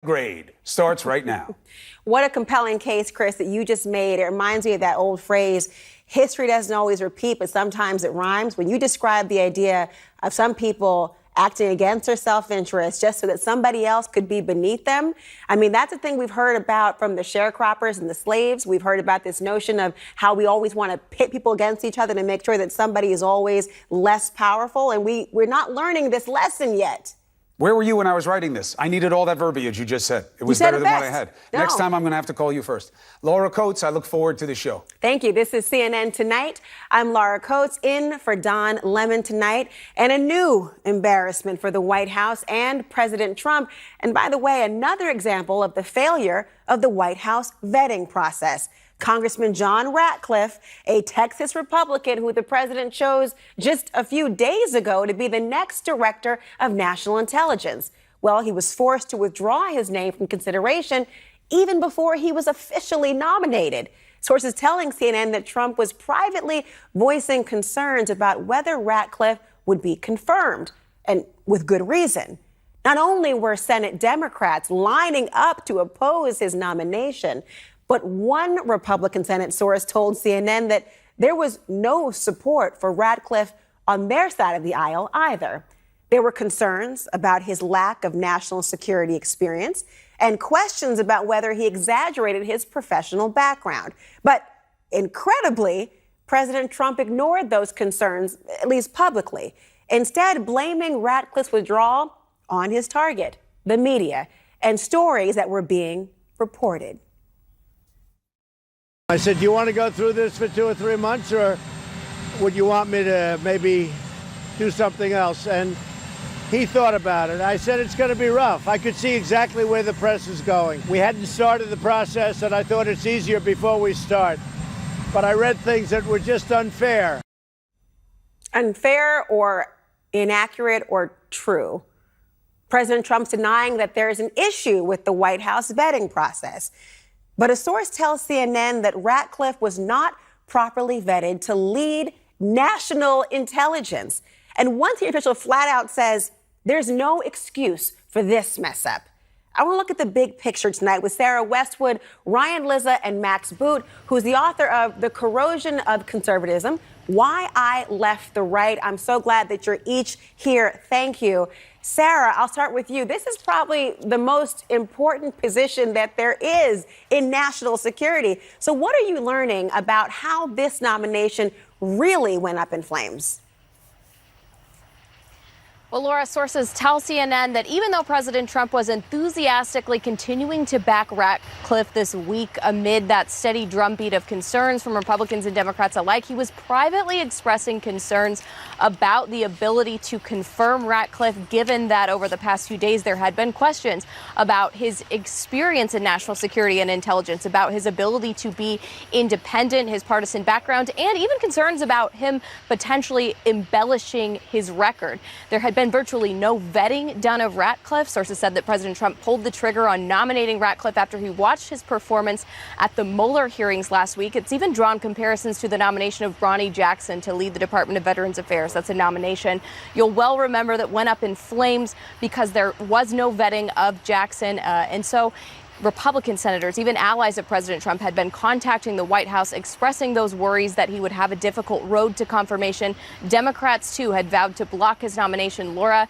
Grade starts right now. What a compelling case, Chris, that you just made. It reminds me of that old phrase, history doesn't always repeat, but sometimes it rhymes. When you describe the idea of some people acting against their self-interest just so that somebody else could be beneath them, I mean, that's a thing we've heard about from the sharecroppers and the slaves. We've heard about this notion of how we always want to pit people against each other to make sure that somebody is always less powerful, and we're not learning this lesson yet. Where were you when I was writing this? I needed all that verbiage you just said. It was better than what I had. No. Next time, I'm going to have to call you first. Laura Coates, I look forward to the show. Thank you. This is CNN Tonight. I'm Laura Coates, in for Don Lemon tonight. And a new embarrassment for the White House and President Trump. And by the way, another example of the failure of the White House vetting process. Congressman John Ratcliffe, a Texas Republican who the president chose just a few days ago to be the next director of national intelligence. Well, he was forced to withdraw his name from consideration even before he was officially nominated. Sources telling CNN that Trump was privately voicing concerns about whether Ratcliffe would be confirmed, and with good reason. Not only were Senate Democrats lining up to oppose his nomination, but one Republican Senate source told CNN that there was no support for Ratcliffe on their side of the aisle either. There were concerns about his lack of national security experience and questions about whether he exaggerated his professional background. But incredibly, President Trump ignored those concerns, at least publicly, instead blaming Ratcliffe's withdrawal on his target, the media, and stories that were being reported. I said, do you want to go through this for 2 or 3 months, or would you want me to maybe do something else? And he thought about it. I said, it's going to be rough. I could see exactly where the press is going. We hadn't started the process, and I thought it's easier before we start. But I read things that were just unfair. Unfair or inaccurate or true? President Trump's denying that there is an issue with the White House vetting process. But a source tells CNN that Ratcliffe was not properly vetted to lead national intelligence. And one senior official flat out says there's no excuse for this mess up. I want to look at the big picture tonight with Sarah Westwood, Ryan Lizza, and Max Boot, who's the author of The Corrosion of Conservatism, Why I Left the Right. I'm so glad that you're each here. Thank you. Sarah, I'll start with you. This is probably the most important position that there is in national security. So what are you learning about how this nomination really went up in flames? Well, Laura, sources tell CNN that even though President Trump was enthusiastically continuing to back Ratcliffe this week amid that steady drumbeat of concerns from Republicans and Democrats alike, he was privately expressing concerns about the ability to confirm Ratcliffe, given that over the past few days there had been questions about his experience in national security and intelligence, about his ability to be independent, his partisan background, and even concerns about him potentially embellishing his record. There had been virtually no vetting done of Ratcliffe. Sources said that President Trump pulled the trigger on nominating Ratcliffe after he watched his performance at the Mueller hearings last week. It's even drawn comparisons to the nomination of Bronny Jackson to lead the Department of Veterans Affairs. That's a nomination you'll well remember that went up in flames because there was no vetting of Jackson. And so Republican senators, even allies of President Trump, had been contacting the White House, expressing those worries that he would have a difficult road to confirmation. Democrats, too, had vowed to block his nomination, Laura,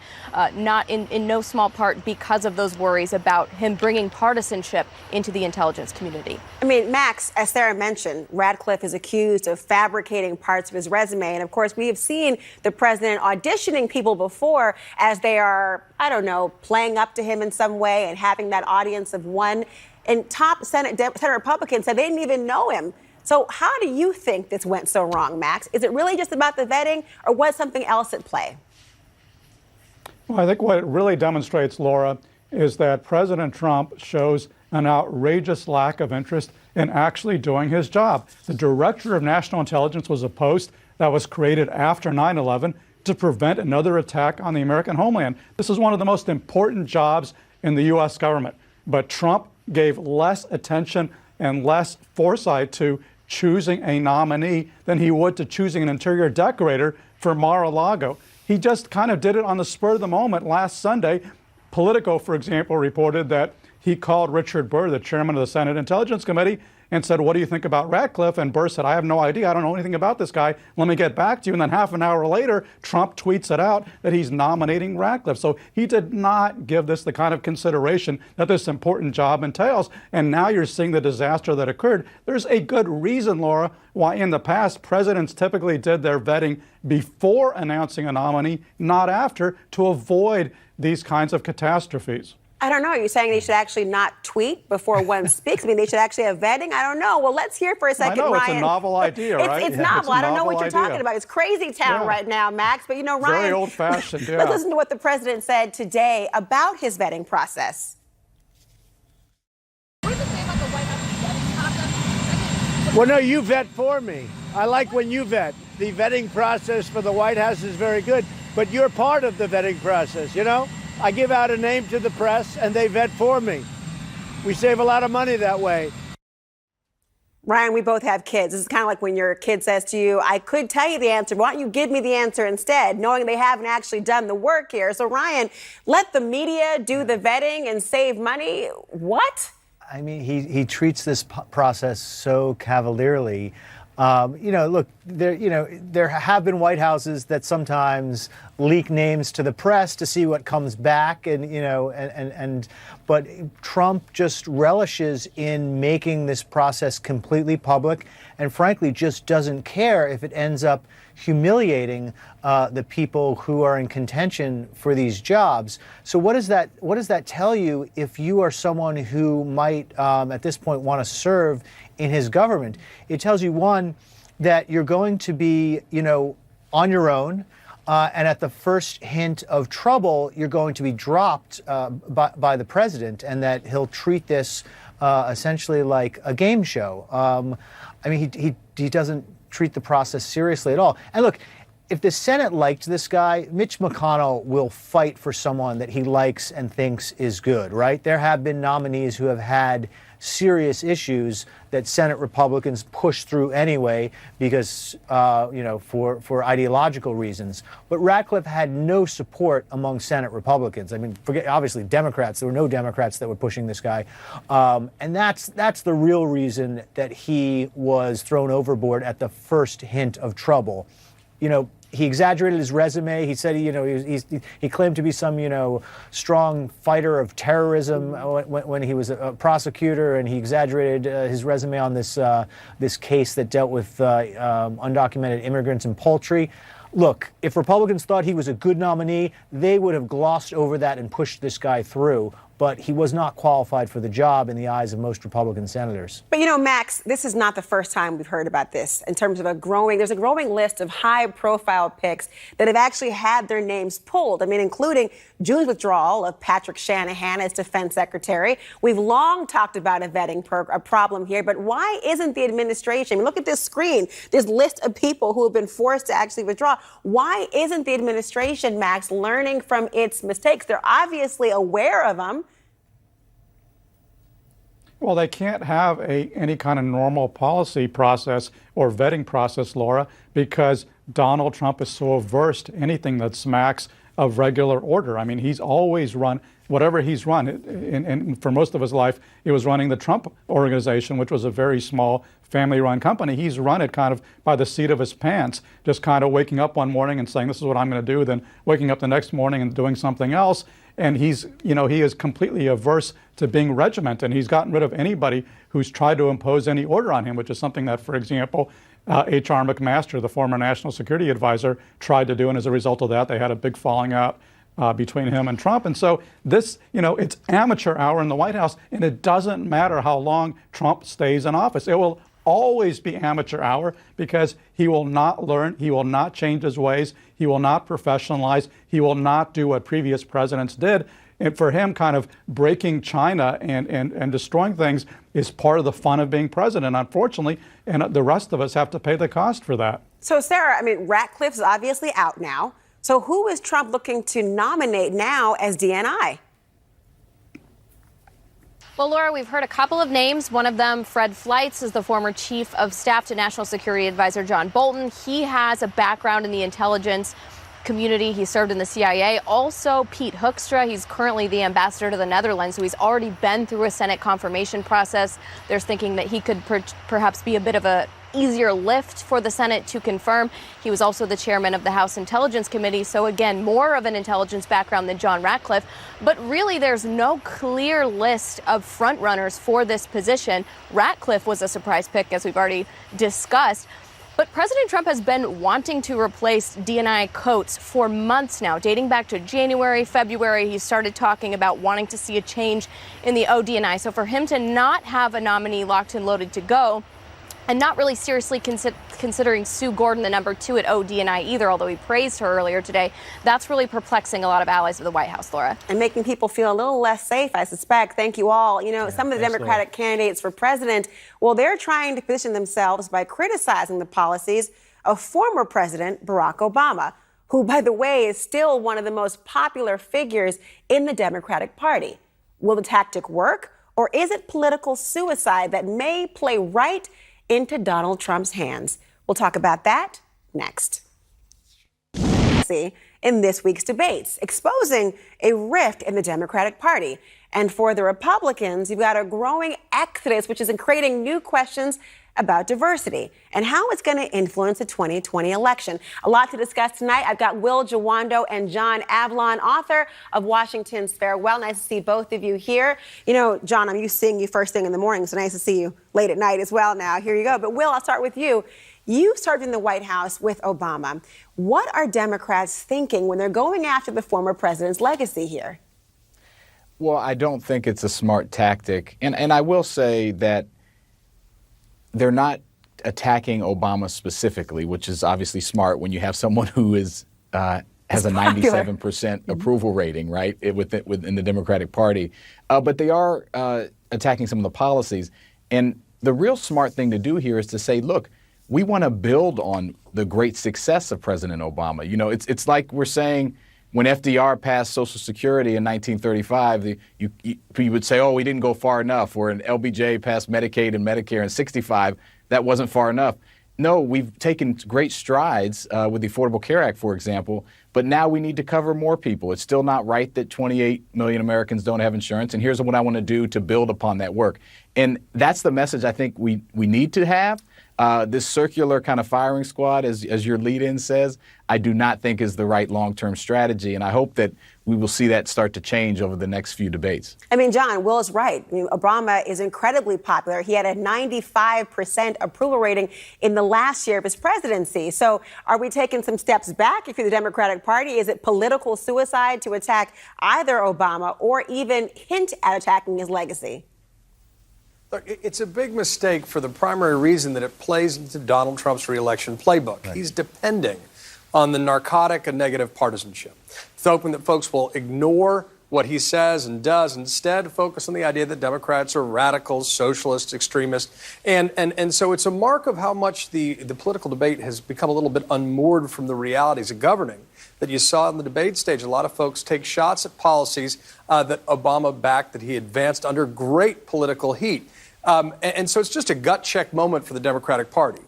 not in no small part because of those worries about him bringing partisanship into the intelligence community. I mean, Max, as Sarah mentioned, Ratcliffe is accused of fabricating parts of his resume. And of course, we have seen the president auditioning people before as they are, I don't know, playing up to him in some way and having that audience of one. And top Senate Republicans said they didn't even know him. So how do you think this went so wrong, Max? Is it really just about the vetting, or was something else at play? Well, I think what it really demonstrates, Laura, is that President Trump shows an outrageous lack of interest in actually doing his job. The Director of National Intelligence was a post that was created after 9/11 to prevent another attack on the American homeland. This is one of the most important jobs in the U.S. government. But Trump gave less attention and less foresight to choosing a nominee than he would to choosing an interior decorator for Mar-a-Lago. He just kind of did it on the spur of the moment last Sunday. Politico, for example, reported that he called Richard Burr, the chairman of the Senate Intelligence Committee, and said, what do you think about Ratcliffe? And Burr said, I have no idea. I don't know anything about this guy. Let me get back to you. And then half an hour later, Trump tweets it out that he's nominating Ratcliffe. So he did not give this the kind of consideration that this important job entails. And now you're seeing the disaster that occurred. There's a good reason, Laura, why in the past presidents typically did their vetting before announcing a nominee, not after, to avoid these kinds of catastrophes. I don't know. Are you saying they should actually not tweet before one speaks? I mean, they should actually have vetting? I don't know. Well, let's hear for a second, I know, Ryan. It's a novel idea, right? It's novel. I don't know what you're idea. talking about. It's crazy town right now, Max. But, you know, Ryan. Very old-fashioned, yeah. Let's listen to what the president said today about his vetting process. What does it say about the White House vetting process? Well, no, you vet for me. I like when you vet. The vetting process for the White House is very good, but you're part of the vetting process, you know? I give out a name to the press, and they vet for me. We save a lot of money that way. Ryan, we both have kids. This is kind of like when your kid says to you, I could tell you the answer, but why don't you give me the answer instead, knowing they haven't actually done the work here. So, Ryan, let the media do the vetting and save money. What? I mean, he treats this process so cavalierly. Look, there have been White Houses that sometimes leak names to the press to see what comes back, but Trump just relishes in making this process completely public, and frankly, just doesn't care if it ends up humiliating the people who are in contention for these jobs. So what does that tell you if you are someone who might at this point want to serve in his government? It tells you, one, that you're going to be, on your own, and at the first hint of trouble, you're going to be dropped by the president, and that he'll treat this essentially like a game show. He doesn't treat the process seriously at all. And look, if the Senate liked this guy, Mitch McConnell will fight for someone that he likes and thinks is good, right? There have been nominees who have had serious issues that Senate Republicans push through anyway because, for ideological reasons. But Ratcliffe had no support among Senate Republicans. I mean, forget, obviously, Democrats. There were no Democrats that were pushing this guy. And that's the real reason that he was thrown overboard at the first hint of trouble. He exaggerated his resume. He said, he claimed to be some, strong fighter of terrorism when he was a prosecutor, and he exaggerated his resume on this case that dealt with undocumented immigrants and poultry. Look, if Republicans thought he was a good nominee, they would have glossed over that and pushed this guy through. But he was not qualified for the job in the eyes of most Republican senators. But, Max, this is not the first time we've heard about this in terms of there's a growing list of high-profile picks that have actually had their names pulled. I mean, including June's withdrawal of Patrick Shanahan as defense secretary. We've long talked about a vetting problem here, but why isn't the administration, I mean, look at this screen, this list of people who have been forced to actually withdraw. Why isn't the administration, Max, learning from its mistakes? They're obviously aware of them. Well, they can't have any kind of normal policy process or vetting process, Laura, because Donald Trump is so averse to anything that smacks of regular order. I mean, he's always run, whatever he's run, and for most of his life, it was running the Trump Organization, which was a very small family-run company. He's run it kind of by the seat of his pants, just kind of waking up one morning and saying, this is what I'm going to do, then waking up the next morning and doing something else. And he is completely averse to being regimented. And he's gotten rid of anybody who's tried to impose any order on him, which is something that, for example, H.R. McMaster, the former national security advisor, tried to do. And as a result of that, they had a big falling out between him and Trump. And so this, it's amateur hour in the White House, and it doesn't matter how long Trump stays in office. It will always be amateur hour because he will not learn, he will not change his ways, he will not professionalize, he will not do what previous presidents did. And for him, kind of breaking China and destroying things is part of the fun of being president, unfortunately, and the rest of us have to pay the cost for that. So, Sarah, I mean, Ratcliffe is obviously out now. So who is Trump looking to nominate now as DNI? Well, Laura, we've heard a couple of names. One of them, Fred Fleitz, is the former chief of staff to National Security Advisor John Bolton. He has a background in the intelligence community. He served in the CIA. Also, Pete Hoekstra, he's currently the ambassador to the Netherlands, so he's already been through a Senate confirmation process. There's thinking that he could perhaps be a bit of a easier lift for the Senate to confirm. He was also the chairman of the House Intelligence Committee, so again, more of an intelligence background than John Ratcliffe. But really, there's no clear list of frontrunners for this position. Ratcliffe was a surprise pick, as we've already discussed. But President Trump has been wanting to replace D&I Coates for months now, dating back to January, February. He started talking about wanting to see a change in the OD&I. So for him to not have a nominee locked and loaded to go, and not really seriously considering Sue Gordon, the number 2 at OD&I either, although he praised her earlier today, that's really perplexing a lot of allies of the White House, Laura. And making people feel a little less safe, I suspect. Thank you all. You know, some of the Democratic candidates for president, well, they're trying to position themselves by criticizing the policies of former President Barack Obama, who, by the way, is still one of the most popular figures in the Democratic Party. Will the tactic work, or is it political suicide that may play right into Donald Trump's hands? We'll talk about that next. In this week's debates, exposing a rift in the Democratic Party. And for the Republicans, you've got a growing exodus, which is creating new questions about diversity and how it's going to influence the 2020 election. A lot to discuss tonight. I've got Will Jawando and John Avlon, author of Washington's Farewell. Nice to see both of you here. You know, John, I'm used to seeing you first thing in the morning, so nice to see you late at night as well now. Here you go. But Will, I'll start with you. You served in the White House with Obama. What are Democrats thinking when they're going after the former president's legacy here? Well, I don't think it's a smart tactic. And I will say that they're not attacking Obama specifically, which is obviously smart when you have someone who is has a 97% approval rating, right, within the Democratic Party. But they are attacking some of the policies. And the real smart thing to do here is to say, look, we want to build on the great success of President Obama. You know, it's like we're saying when FDR passed Social Security in 1935, you would say, oh, we didn't go far enough. Or when LBJ passed Medicaid and Medicare in 65, that wasn't far enough. No, we've taken great strides with the Affordable Care Act, for example, but now we need to cover more people. It's still not right that 28 million Americans don't have insurance, and here's what I want to do to build upon that work. And that's the message I think we need to have. This circular kind of firing squad, as your lead-in says, I do not think is the right long-term strategy, and I hope that we will see that start to change over the next few debates. I mean, John, Will is right. I mean, Obama is incredibly popular. He had a 95% approval rating in the last year of his presidency. So are we taking some steps back if you're the Democratic Party? Is it political suicide to attack either Obama or even hint at attacking his legacy? Look, it's a big mistake for the primary reason that it plays into Donald Trump's reelection playbook. Right. He's depending on the narcotic and negative partisanship. It's hoping that folks will ignore what he says and does, instead focus on the idea that Democrats are radicals, socialists, extremists. And so it's a mark of how much the political debate has become a little bit unmoored from the realities of governing. That you saw in the debate stage, a lot of folks take shots at policies that Obama backed, that he advanced under great political heat. And so it's just a gut check moment for the Democratic Party.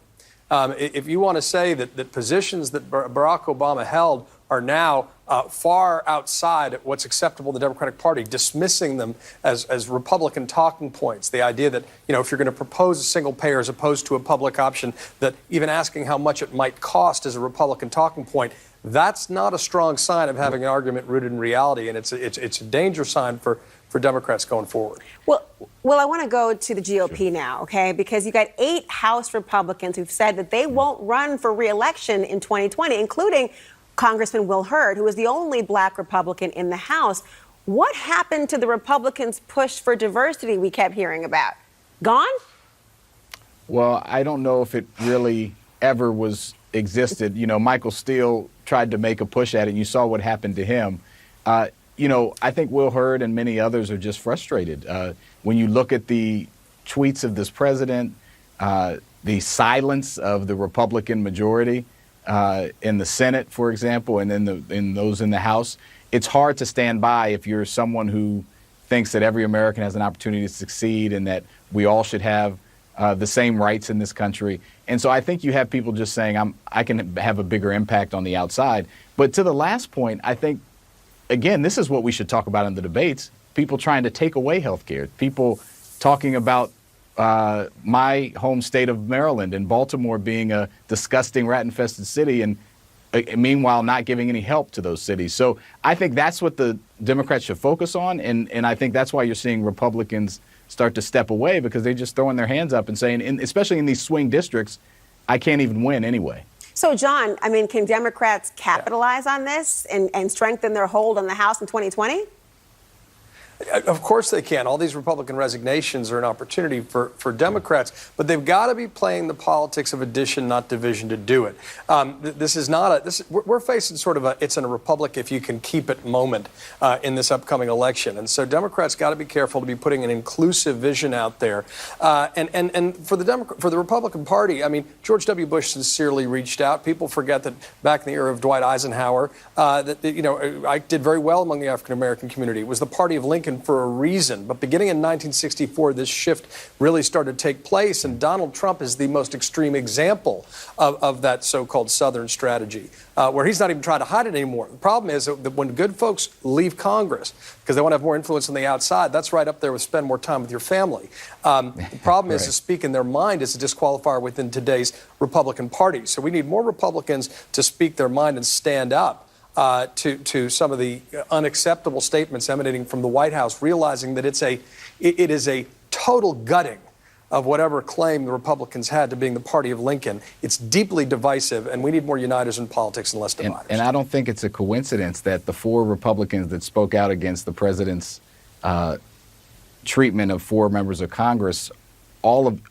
If you want to say that positions that Barack Obama held are now far outside what's acceptable to the Democratic Party, dismissing them as Republican talking points, the idea that, you know, if you're going to propose a single payer as opposed to a public option, that even asking how much it might cost is a Republican talking point, that's not a strong sign of having an argument rooted in reality, and it's a danger sign for Democrats going forward. Well, I want to go to the GOP now, okay? Because you got 8 House Republicans who've said that they won't run for re-election in 2020, including Congressman Will Hurd, who is the only black Republican in the House. What happened to the Republicans' push for diversity we kept hearing about? Gone? Well, I don't know if it really ever existed. You know, Michael Steele tried to make a push at it, and you saw what happened to him. You know, I think Will Hurd and many others are just frustrated. When you look at the tweets of this president, the silence of the Republican majority in the Senate, for example, and in those in the House, it's hard to stand by if you're someone who thinks that every American has an opportunity to succeed and that we all should have the same rights in this country. And so I think you have people just saying, I can have a bigger impact on the outside. But to the last point, I think, again, this is what we should talk about in the debates. People trying to take away health care, people talking about my home state of Maryland and Baltimore being a disgusting rat-infested city, and meanwhile not giving any help to those cities. So I think that's what the Democrats should focus on, and I think that's why you're seeing Republicans start to step away, because they're just throwing their hands up and saying, especially in these swing districts, I can't even win anyway. So, John, I mean, can Democrats capitalize on this and strengthen their hold on the House in 2020? Of course they can. All these Republican resignations are an opportunity for Democrats, but they've got to be playing the politics of addition, not division, to do it. This is not we're facing sort of it's in a republic if you can keep it moment in this upcoming election. And so Democrats got to be careful to be putting an inclusive vision out there. And for the Republican Party, I mean, George W. Bush sincerely reached out. People forget that back in the era of Dwight Eisenhower, I did very well among the African American community. It was the party of Lincoln for a reason. But beginning in 1964, this shift really started to take place, and Donald Trump is the most extreme example of that so-called Southern strategy, where he's not even trying to hide it anymore. The problem is that when good folks leave Congress because they want to have more influence on the outside, that's right up there with spend more time with your family. The problem is to speak in their mind is a disqualifier within today's Republican Party. So we need more Republicans to speak their mind and stand up to some of the unacceptable statements emanating from the White House, realizing that it is a total gutting of whatever claim the Republicans had to being the party of Lincoln. It's deeply divisive, and we need more uniters in politics and less dividers. And I don't think it's a coincidence that the 4 Republicans that spoke out against the president's treatment of 4 members of Congress,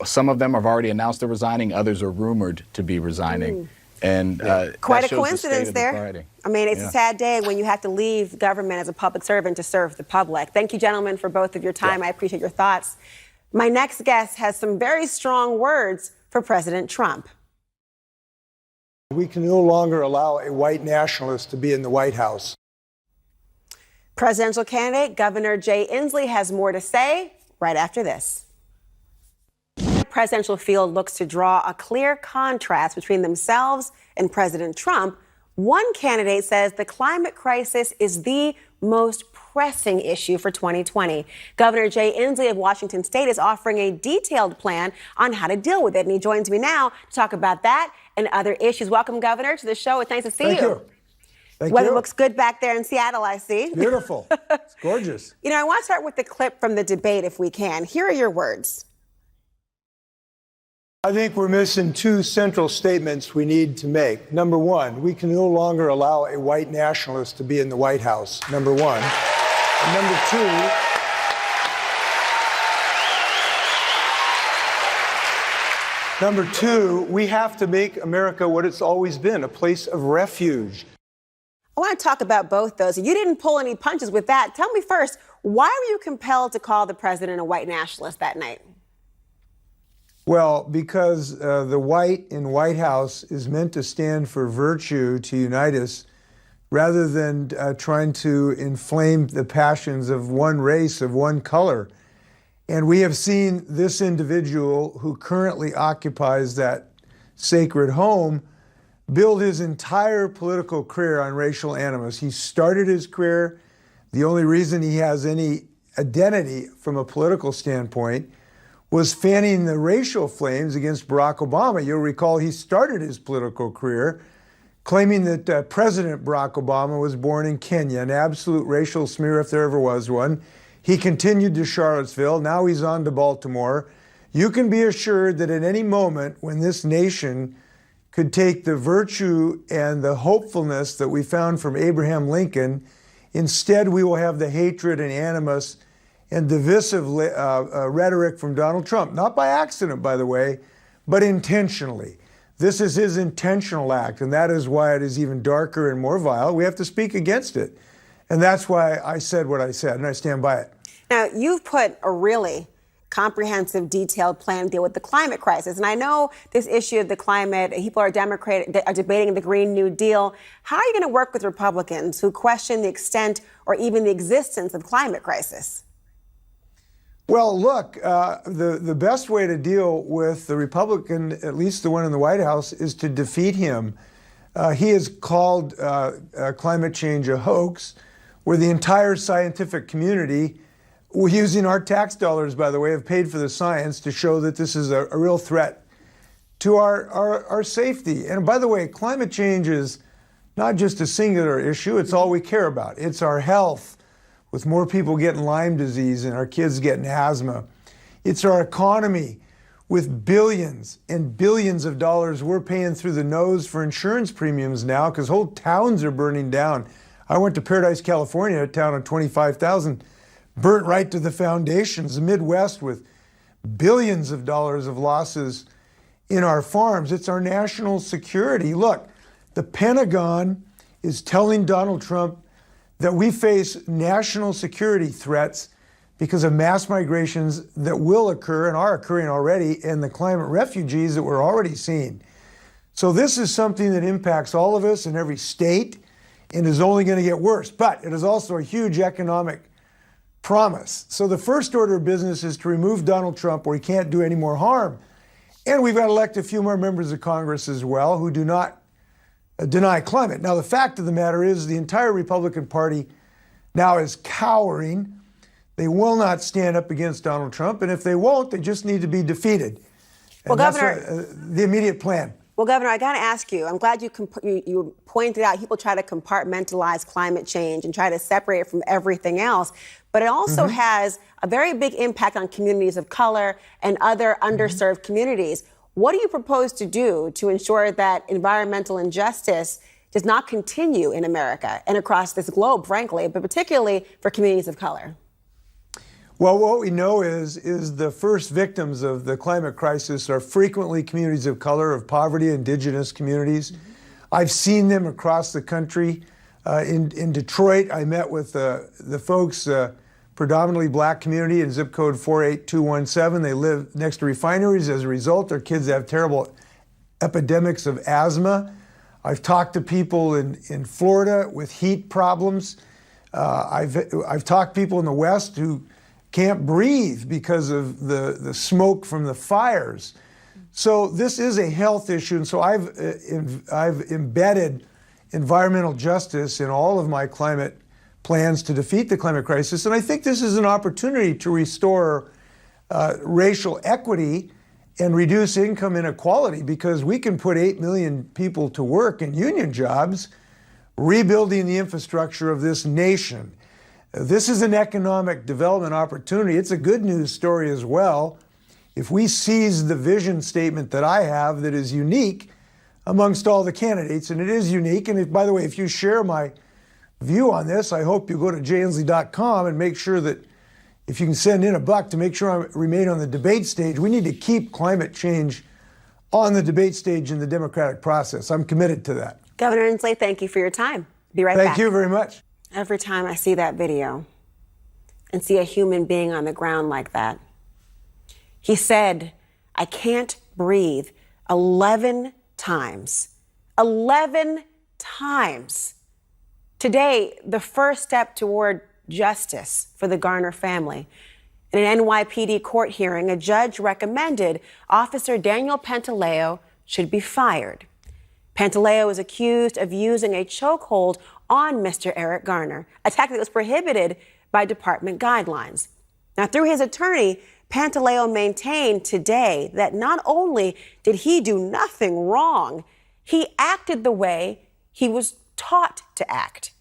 some of them have already announced they're resigning, others are rumored to be resigning. And quite a coincidence there. I mean, it's a sad day when you have to leave government as a public servant to serve the public. Thank you, gentlemen, for both of your time. I appreciate your thoughts. My next guest has some very strong words for President Trump. We can no longer allow a white nationalist to be in the White House. Presidential candidate Governor Jay Inslee has more to say right after this. The presidential field looks to draw a clear contrast between themselves and President Trump. One candidate says the climate crisis is the most pressing issue for 2020. Governor Jay Inslee of Washington State is offering a detailed plan on how to deal with it. And he joins me now to talk about that and other issues. Welcome, Governor, to the show. It's nice to see you. Thank you. Thank Weather you. looks good back there in Seattle, I see. Beautiful. It's gorgeous. I want to start with the clip from the debate, if we can. Here are your words. I think we're missing 2 central statements we need to make. Number 1, we can no longer allow a white nationalist to be in the White House. Number 1. And number 2, we have to make America what it's always been, a place of refuge. I want to talk about both those. You didn't pull any punches with that. Tell me first, why were you compelled to call the president a white nationalist that night? Well, because the white in White House is meant to stand for virtue, to unite us, rather than trying to inflame the passions of one race, of one color. And we have seen this individual who currently occupies that sacred home build his entire political career on racial animus. He started his career, the only reason he has any identity from a political standpoint was fanning the racial flames against Barack Obama. You'll recall he started his political career claiming that President Barack Obama was born in Kenya, an absolute racial smear if there ever was one. He continued to Charlottesville. Now he's on to Baltimore. You can be assured that at any moment when this nation could take the virtue and the hopefulness that we found from Abraham Lincoln, instead we will have the hatred and animus and divisive rhetoric from Donald Trump. Not by accident, by the way, but intentionally. This is his intentional act, and that is why it is even darker and more vile. We have to speak against it. And that's why I said what I said, and I stand by it. Now, you've put a really comprehensive, detailed plan to deal with the climate crisis. And I know this issue of the climate, people are debating the Green New Deal. How are you going to work with Republicans who question the extent or even the existence of the climate crisis? Well, look, the best way to deal with the Republican, at least the one in the White House, is to defeat him. He has called climate change a hoax, where the entire scientific community, using our tax dollars, by the way, have paid for the science to show that this is a real threat to our safety. And by the way, climate change is not just a singular issue, it's all we care about. It's our health, with more people getting Lyme disease and our kids getting asthma. It's our economy, with billions and billions of dollars we're paying through the nose for insurance premiums now because whole towns are burning down. I went to Paradise, California, a town of 25,000, burnt right to the foundations, the Midwest, with billions of dollars of losses in our farms. It's our national security. Look, the Pentagon is telling Donald Trump that we face national security threats because of mass migrations that will occur and are occurring already, and the climate refugees that we're already seeing. So this is something that impacts all of us in every state and is only going to get worse. But it is also a huge economic promise. So the first order of business is to remove Donald Trump where he can't do any more harm. And we've got to elect a few more members of Congress as well who do not deny climate. Now, the fact of the matter is the entire Republican Party now is cowering. They will not stand up against Donald Trump. And if they won't, they just need to be defeated. Well, and Governor, the immediate plan. Well, Governor, I got to ask you, I'm glad you pointed out people try to compartmentalize climate change and try to separate it from everything else. But it also has a very big impact on communities of color and other underserved communities. What do you propose to do to ensure that environmental injustice does not continue in America and across this globe, frankly, but particularly for communities of color? Well, what we know is the first victims of the climate crisis are frequently communities of color, of poverty, indigenous communities. I've seen them across the country. In Detroit, I met with the folks, predominantly black community in zip code 48217. They live next to refineries. As a result, their kids have terrible epidemics of asthma. I've talked to people in Florida with heat problems. I've talked to people in the West who can't breathe because of the smoke from the fires. So this is a health issue, and so I've embedded environmental justice in all of my climate plans to defeat the climate crisis. And I think this is an opportunity to restore racial equity and reduce income inequality, because we can put 8 million people to work in union jobs, rebuilding the infrastructure of this nation. This is an economic development opportunity. It's a good news story as well. If we seize the vision statement that I have that is unique amongst all the candidates, and it is unique, and by the way, if you share my view on this, I hope you go to jayensley.com and make sure that if you can send in $1 to make sure I remain on the debate stage. We need to keep climate change on the debate stage in the democratic process. I'm committed to that. Governor Inslee, thank you for your time. Be right back. Thank you very much. Every time I see that video and see a human being on the ground like that, he said, "I can't breathe," 11 times. 11 times. Today, the first step toward justice for the Garner family. In an NYPD court hearing, a judge recommended Officer Daniel Pantaleo should be fired. Pantaleo is accused of using a chokehold on Mr. Eric Garner, a tactic that was prohibited by department guidelines. Now, through his attorney, Pantaleo maintained today that not only did he do nothing wrong, he acted the way he was taught to act.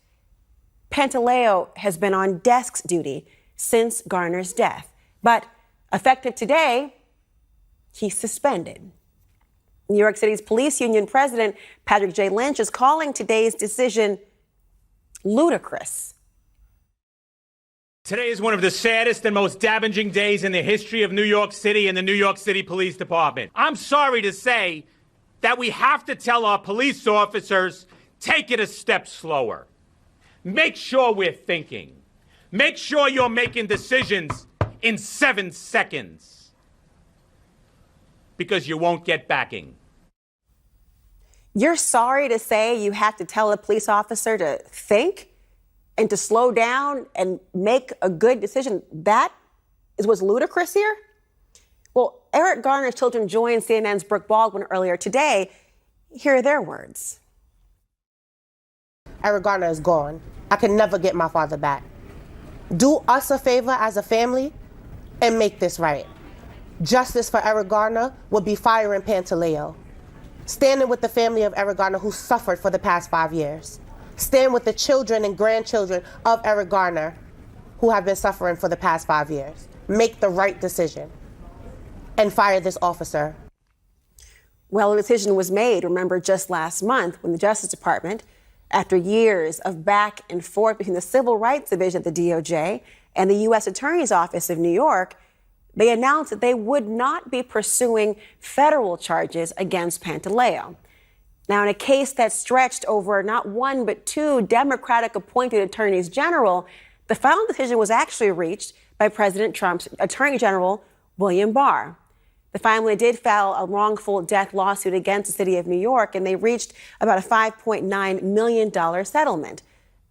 Pantaleo has been on desk duty since Garner's death, but effective today, he's suspended. New York City's police union president, Patrick J. Lynch, is calling today's decision ludicrous. Today is one of the saddest and most damaging days in the history of New York City and the New York City Police Department. I'm sorry to say that we have to tell our police officers, take it a step slower. Make sure we're thinking. Make sure you're making decisions in 7 seconds, because you won't get backing. You're sorry to say you have to tell a police officer to think and to slow down and make a good decision? That is what's ludicrous here? Well, Eric Garner's children joined CNN's Brooke Baldwin earlier today. Here are their words. Eric Garner is gone. I can never get my father back. Do us a favor as a family and make this right. Justice for Eric Garner would be firing Pantaleo. Standing with the family of Eric Garner who suffered for the past 5 years. Stand with the children and grandchildren of Eric Garner who have been suffering for the past 5 years. Make the right decision and fire this officer. Well, a decision was made, remember, just last month when the Justice Department, after years of back and forth between the Civil Rights Division of the DOJ and the U.S. Attorney's Office of New York, they announced that they would not be pursuing federal charges against Pantaleo. Now, in a case that stretched over not one but two Democratic-appointed attorneys general, the final decision was actually reached by President Trump's Attorney General, William Barr. The family did file a wrongful death lawsuit against the city of New York, and they reached about a $5.9 million settlement.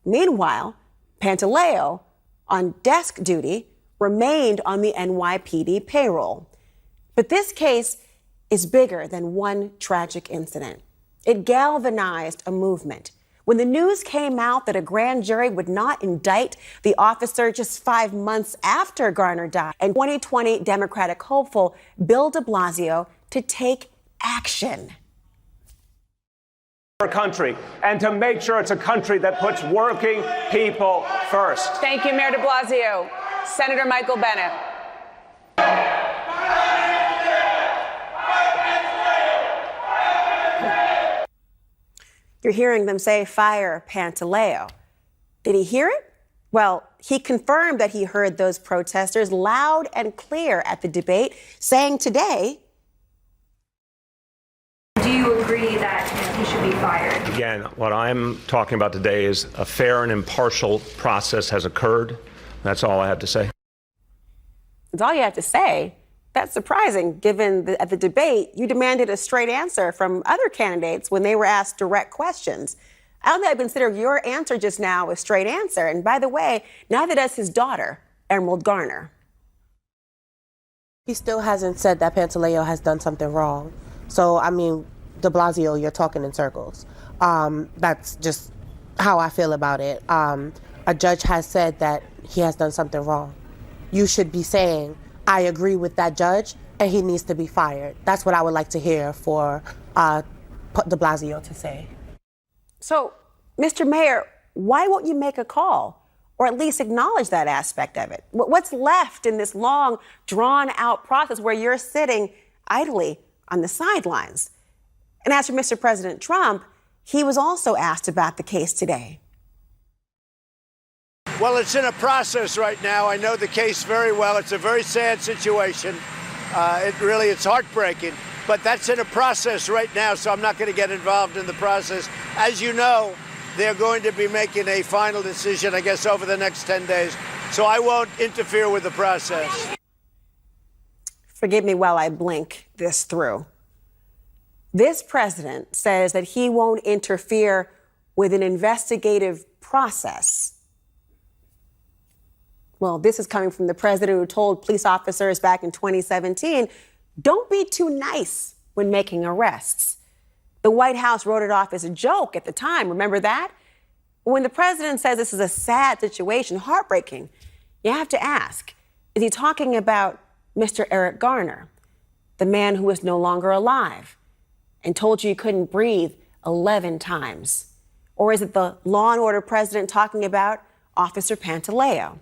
Meanwhile, Pantaleo, on desk duty, remained on the NYPD payroll. But this case is bigger than one tragic incident. It galvanized a movement. When the news came out that a grand jury would not indict the officer just 5 months after Garner died, and 2020 Democratic hopeful Bill de Blasio to take action. Our country, and to make sure it's a country that puts working people first. Thank you, Mayor de Blasio. Senator Michael Bennett. You're hearing them say, fire Pantaleo. Did he hear it? Well, he confirmed that he heard those protesters loud and clear at the debate, saying today, do you agree that he should be fired? Again, what I'm talking about today is a fair and impartial process has occurred. That's all I have to say. That's all you have to say. That's surprising, given that at the debate, you demanded a straight answer from other candidates when they were asked direct questions. I don't think I'd consider your answer just now a straight answer. And by the way, neither does his daughter, Emerald Garner. He still hasn't said that Pantaleo has done something wrong. So, I mean, de Blasio, you're talking in circles. That's just how I feel about it. A judge has said that he has done something wrong. You should be saying, I agree with that judge, and he needs to be fired. That's what I would like to hear for de Blasio to say. So, Mr. Mayor, why won't you make a call or at least acknowledge that aspect of it? What's left in this long, drawn-out process where you're sitting idly on the sidelines? And as for Mr. President Trump, he was also asked about the case today. Well, it's in a process right now. I know the case very well. It's a very sad situation. It's heartbreaking. But that's in a process right now, so I'm not going to get involved in the process. As you know, they're going to be making a final decision, I guess, over the next 10 days. So I won't interfere with the process. Forgive me while I blink this through. This president says that he won't interfere with an investigative process. Well, this is coming from the president who told police officers back in 2017, don't be too nice when making arrests. The White House wrote it off as a joke at the time. Remember that? When the president says this is a sad situation, heartbreaking, you have to ask, is he talking about Mr. Eric Garner, the man who is no longer alive and told you couldn't breathe 11 times? Or is it the law and order president talking about Officer Pantaleo?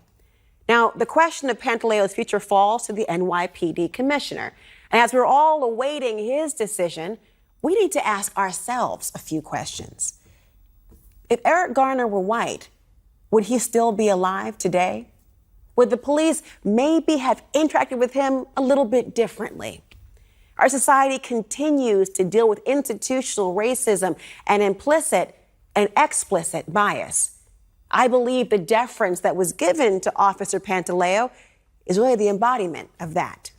Now, the question of Pantaleo's future falls to the NYPD commissioner. And as we're all awaiting his decision, we need to ask ourselves a few questions. If Eric Garner were white, would he still be alive today? Would the police maybe have interacted with him a little bit differently? Our society continues to deal with institutional racism and implicit and explicit bias. I believe the deference that was given to Officer Pantaleo is really the embodiment of that.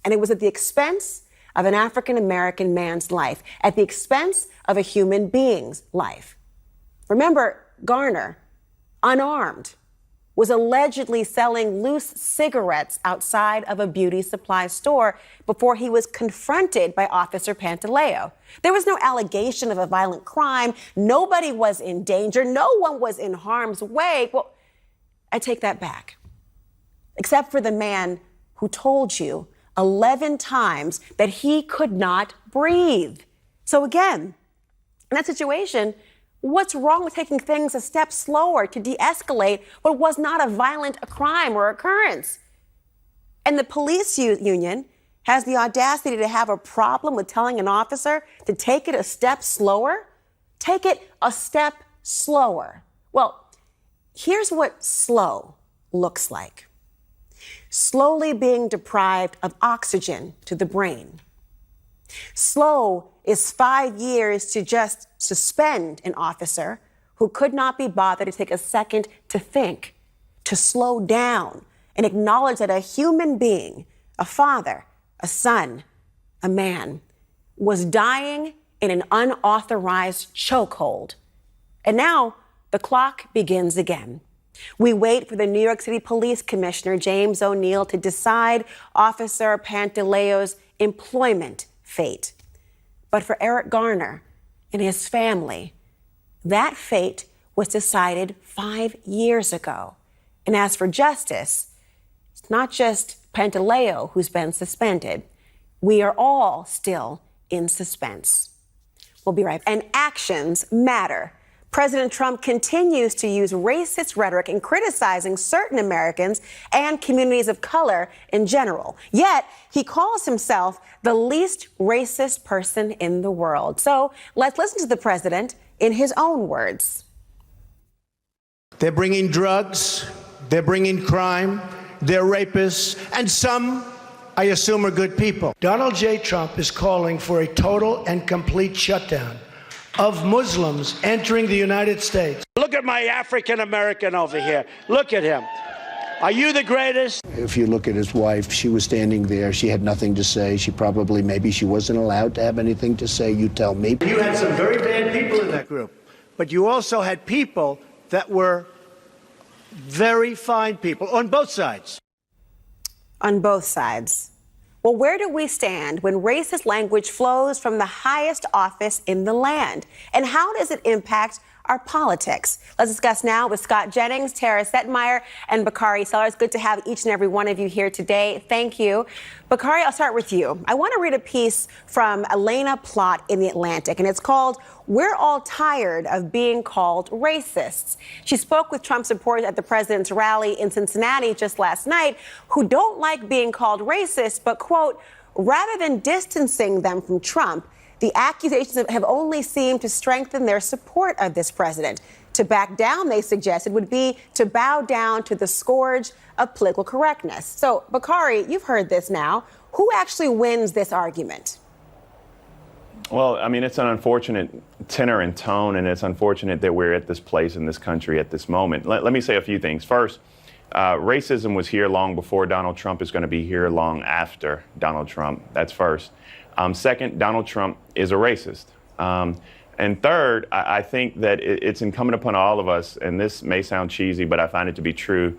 And it was at the expense of an African-American man's life, at the expense of a human being's life. Remember, Garner, unarmed, was allegedly selling loose cigarettes outside of a beauty supply store before he was confronted by Officer Pantaleo. There was no allegation of a violent crime. Nobody was in danger. No one was in harm's way. Well, I take that back. Except for the man who told you 11 times that he could not breathe. So again, in that situation, what's wrong with taking things a step slower to de-escalate what was not a violent crime or occurrence? And the police union has the audacity to have a problem with telling an officer to take it a step slower? Take it a step slower. Well, here's what slow looks like. Slowly being deprived of oxygen to the brain. Slow is 5 years to just suspend an officer who could not be bothered to take a second to think, to slow down and acknowledge that a human being, a father, a son, a man, was dying in an unauthorized chokehold. And now the clock begins again. We wait for the New York City Police Commissioner, James O'Neill, to decide Officer Pantaleo's employment fate. But for Eric Garner and his family, that fate was decided 5 years ago. And as for justice, it's not just Pantaleo who's been suspended. We are all still in suspense. We'll be right back. And actions matter. President Trump continues to use racist rhetoric in criticizing certain Americans and communities of color in general. Yet, he calls himself the least racist person in the world. So let's listen to the president in his own words. They're bringing drugs, they're bringing crime, they're rapists, and some, I assume, are good people. Donald J. Trump is calling for a total and complete shutdown of Muslims entering the United States. Look at my African American over here. Look at him. Are you the greatest? If you look at his wife, she was standing there. She had nothing to say. Maybe she wasn't allowed to have anything to say. You tell me. You had some very bad people in that group, but you also had people that were very fine people on both sides. On both sides. Well, where do we stand when racist language flows from the highest office in the land? And how does it impact our politics? Let's discuss now with Scott Jennings, Tara Setmeyer, and Bakari Sellers. Good to have each and every one of you here today. Thank you. Bakari, I'll start with you. I want to read a piece from Elena Plott in The Atlantic, and it's called "We're All Tired of Being Called Racists." She spoke with Trump supporters at the president's rally in Cincinnati just last night who don't like being called racist, but, quote, rather than distancing them from Trump, the accusations have only seemed to strengthen their support of this president. To back down, they suggested, would be to bow down to the scourge of political correctness. So, Bakari, you've heard this now. Who actually wins this argument? Well, I mean, it's an unfortunate tenor and tone, and it's unfortunate that we're at this place in this country at this moment. Let me say a few things. First, racism was here long before Donald Trump is going to be here long after Donald Trump. That's first. Second, Donald Trump is a racist. And third, I think that it's incumbent upon all of us, and this may sound cheesy, but I find it to be true,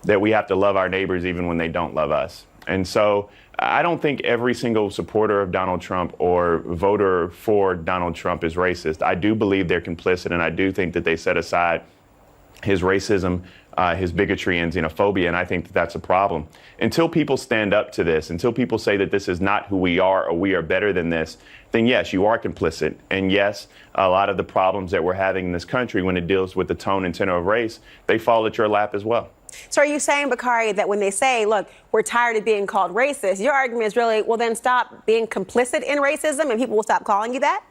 that we have to love our neighbors even when they don't love us. And so I don't think every single supporter of Donald Trump or voter for Donald Trump is racist. I do believe they're complicit, and I do think that they set aside his racism, his bigotry and xenophobia, and I think that that's a problem. Until people stand up to this, until people say that this is not who we are or we are better than this, then yes, you are complicit. And yes, a lot of the problems that we're having in this country when it deals with the tone and tenor of race, they fall at your lap as well. So are you saying, Bakari, that when they say, look, we're tired of being called racist, your argument is really, well, then stop being complicit in racism and people will stop calling you that?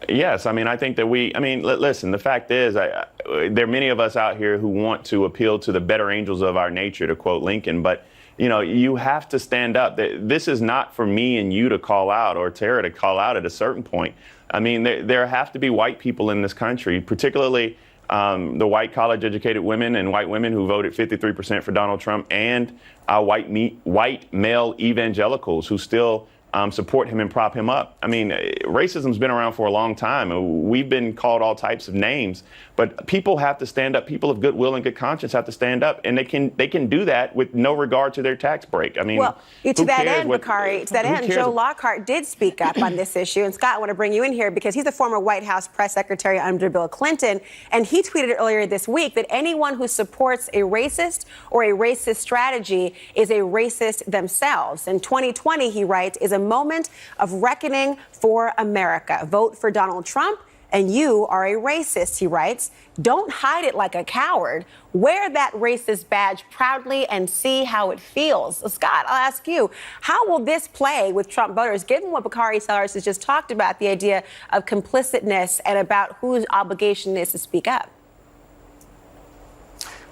Yes, I mean, I think that listen, the fact is, there are many of us out here who want to appeal to the better angels of our nature, to quote Lincoln, but, you know, you have to stand up. This is not for me and you to call out or Tara to call out at a certain point. I mean, there have to be white people in this country, particularly the white college-educated women and white women who voted 53% for Donald Trump, and white male evangelicals who still support him and prop him up. I mean, racism's been around for a long time. We've been called all types of names, but people have to stand up. People of goodwill and good conscience have to stand up, and they can do that with no regard to their tax break. I mean, well, to that end, Bakari, to that end, Joe Lockhart did speak up on this issue. And Scott, I want to bring you in here because he's a former White House press secretary under Bill Clinton, and he tweeted earlier this week that anyone who supports a racist or a racist strategy is a racist themselves. And 2020, he writes, is a moment of reckoning for America. Vote for Donald Trump and you are a racist, he writes. Don't hide it like a coward. Wear that racist badge proudly and see how it feels. So Scott, I'll ask you, how will this play with Trump voters, given what Bakari Sellers has just talked about, the idea of complicitness and about whose obligation it is to speak up?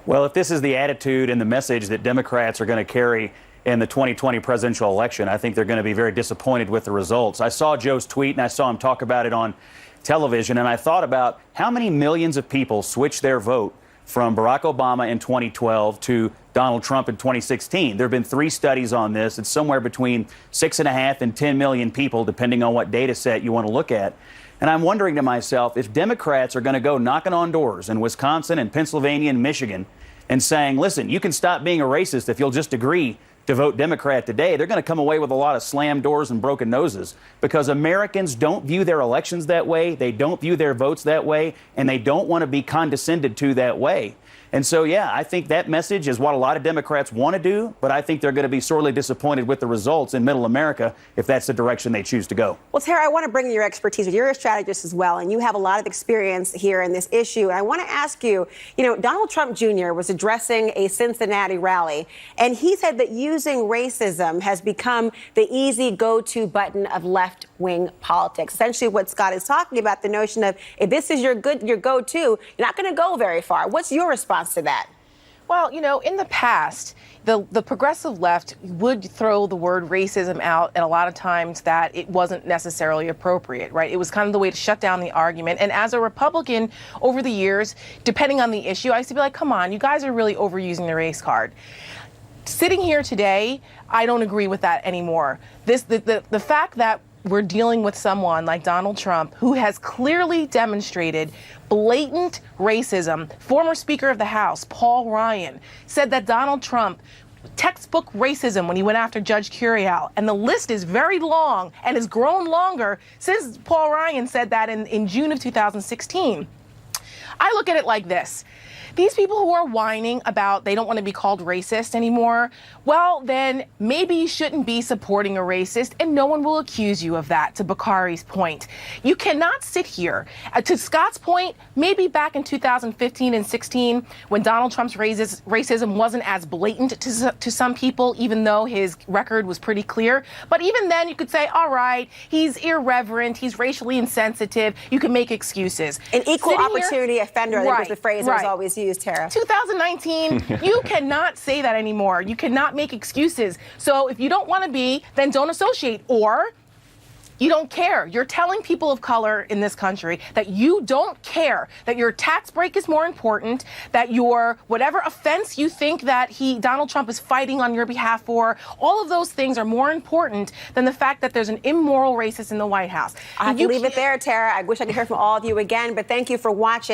Well, if this is the attitude and the message that Democrats are going to carry in the 2020 presidential election, I think they're going to be very disappointed with the results. I saw Joe's tweet and I saw him talk about it on television, and I thought about how many millions of people switched their vote from Barack Obama in 2012 to Donald Trump in 2016. There have been 3 studies on this. It's somewhere between 6.5 and 10 million people, depending on what data set you want to look at. And I'm wondering to myself, if Democrats are going to go knocking on doors in Wisconsin and Pennsylvania and Michigan and saying, listen, you can stop being a racist if you'll just agree to vote Democrat today, they're going to come away with a lot of slammed doors and broken noses, because Americans don't view their elections that way. They don't view their votes that way, and they don't want to be condescended to that way. And so, yeah, I think that message is what a lot of Democrats want to do, but I think they're going to be sorely disappointed with the results in Middle America if that's the direction they choose to go. Well, Tara, I want to bring your expertise. You're a strategist as well, and you have a lot of experience here in this issue. And I want to ask you, Donald Trump Jr. was addressing a Cincinnati rally, and he said that using racism has become the easy go-to button of left-wing politics. Essentially what Scott is talking about, the notion of if this is your go-to, you're not going to go very far. What's your response to that? Well, in the past, the progressive left would throw the word racism out, and a lot of times that it wasn't necessarily appropriate, right? It was kind of the way to shut down the argument. And as a Republican over the years, depending on the issue, I used to be like, come on, you guys are really overusing the race card. Sitting here today, I don't agree with that anymore. The fact that we're dealing with someone like Donald Trump, who has clearly demonstrated blatant racism. Former Speaker of the House, Paul Ryan, said that Donald Trump textbook racism when he went after Judge Curiel. And the list is very long and has grown longer since Paul Ryan said that in June of 2016. I look at it like this. These people who are whining about they don't want to be called racist anymore, well, then maybe you shouldn't be supporting a racist, and no one will accuse you of that, to Bakari's point. You cannot sit here. To Scott's point, maybe back in 2015 and 16, when Donald Trump's racism wasn't as blatant to some people, even though his record was pretty clear. But even then, you could say, all right, he's irreverent, he's racially insensitive, you can make excuses. An equal opportunity offender, I think was the phrase that was always used, Tara. 2019, you cannot say that anymore. You cannot make excuses. So if you don't want to be, then don't associate, or you don't care. You're telling people of color in this country that you don't care, that your tax break is more important, that your whatever offense you think that Donald Trump is fighting on your behalf for, all of those things are more important than the fact that there's an immoral racist in the White House. I have to leave it there, Tara. I wish I could hear from all of you again, but thank you for watching.